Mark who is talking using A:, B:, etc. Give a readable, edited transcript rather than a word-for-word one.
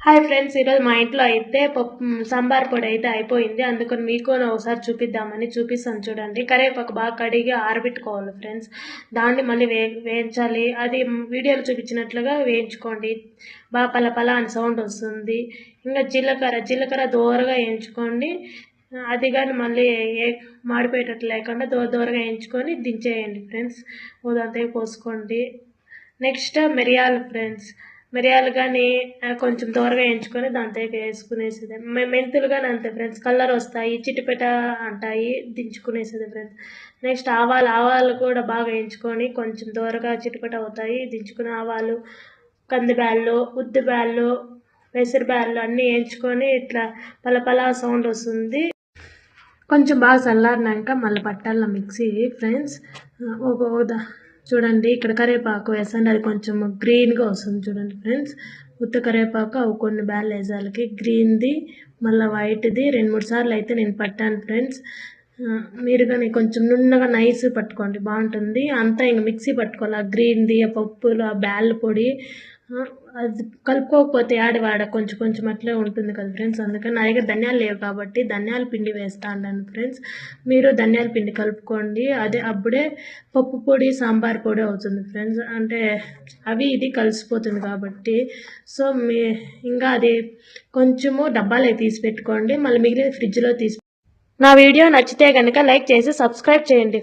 A: Hi friends, ఈరోజు మా ఇంట్లో అయితే సాంబార్ పొడి అయితే అయిపోయింది. అందుకని మీకు ఒకసారి చూపిద్దామని చూపిస్తాను చూడండి. కరివేపాకు బాగా కడిగి ఆరబెట్టుకోవాలి ఫ్రెండ్స్. దాన్ని మళ్ళీ వేయించాలి. అది వీడియోలో చూపించినట్లుగా వేయించుకోండి. బాగా పల అని సౌండ్ వస్తుంది. ఇంకా జీలకర్ర దోరగా వేయించుకోండి. అది కానీ మళ్ళీ మాడిపోయేటట్లు లేకుండా దోరగా వేయించుకొని దించేయండి ఫ్రెండ్స్. ఉదంతా పోసుకోండి. నెక్స్ట్ మిరియాలు ఫ్రెండ్స్. మిరియాలు కానీ కొంచెం దూరగా వేయించుకొని దాంతో వేసుకునేసేది. మెంతులు కానీ అంతే ఫ్రెండ్స్, కలర్ వస్తాయి, చిటిపెట అంటాయి, దించుకునేసేది ఫ్రెండ్స్. నెక్స్ట్ ఆవాలు కూడా బాగా వేయించుకొని కొంచెం దూరగా చిటిపెట అవుతాయి, దించుకుని ఆవాలు, కందిబ్యాళ్ళు, ఉద్దిబ్యాళ్ళు, పెసరబ్యాళ్ళు అన్నీ వేయించుకొని ఇట్లా పల సౌండ్ వస్తుంది. కొంచెం బాగా చల్లారినాక మళ్ళీ పట్టాల మిక్సీ ఫ్రెండ్స్. చూడండి, ఇక్కడ కరివేపాకు వేసండి, అది కొంచెం గ్రీన్గా వస్తుంది చూడండి ఫ్రెండ్స్. ఉత్త కరివేపాకు అవి కొన్ని బ్యాళ్ళు వేసాలకి గ్రీన్ది మళ్ళీ వైట్ది 2-3 సార్లు అయితే నేను పట్టాను ఫ్రెండ్స్. మీరు కానీ కొంచెం నున్నగా నైస్ పట్టుకోండి, బాగుంటుంది. అంతా ఇంక మిక్సీ పట్టుకోవాలి. ఆ గ్రీన్ది, ఆ పప్పులు, ఆ బ్యాళ్ళ పొడి అది కలుపుకోకపోతే ఆడవాడ కొంచెం అట్లే ఉంటుంది కదా ఫ్రెండ్స్. అందుకని నా దగ్గర ధనియాలు లేవు కాబట్టి ధనియాల పిండి వేస్తా ఉన్నాను ఫ్రెండ్స్. మీరు ధనియాల పిండి కలుపుకోండి. అప్పుడే పప్పు పొడి సాంబార్ పొడి అవుతుంది ఫ్రెండ్స్. అంటే అవి ఇది కలిసిపోతుంది కాబట్టి. సో ఇంకా అది కొంచెము డబ్బాలో తీసి పెట్టుకోండి. మళ్ళీ మిగిలిన ఫ్రిడ్జ్లో నా వీడియో నచ్చితే కనుక లైక్ చేసి సబ్స్క్రైబ్ చేయండి.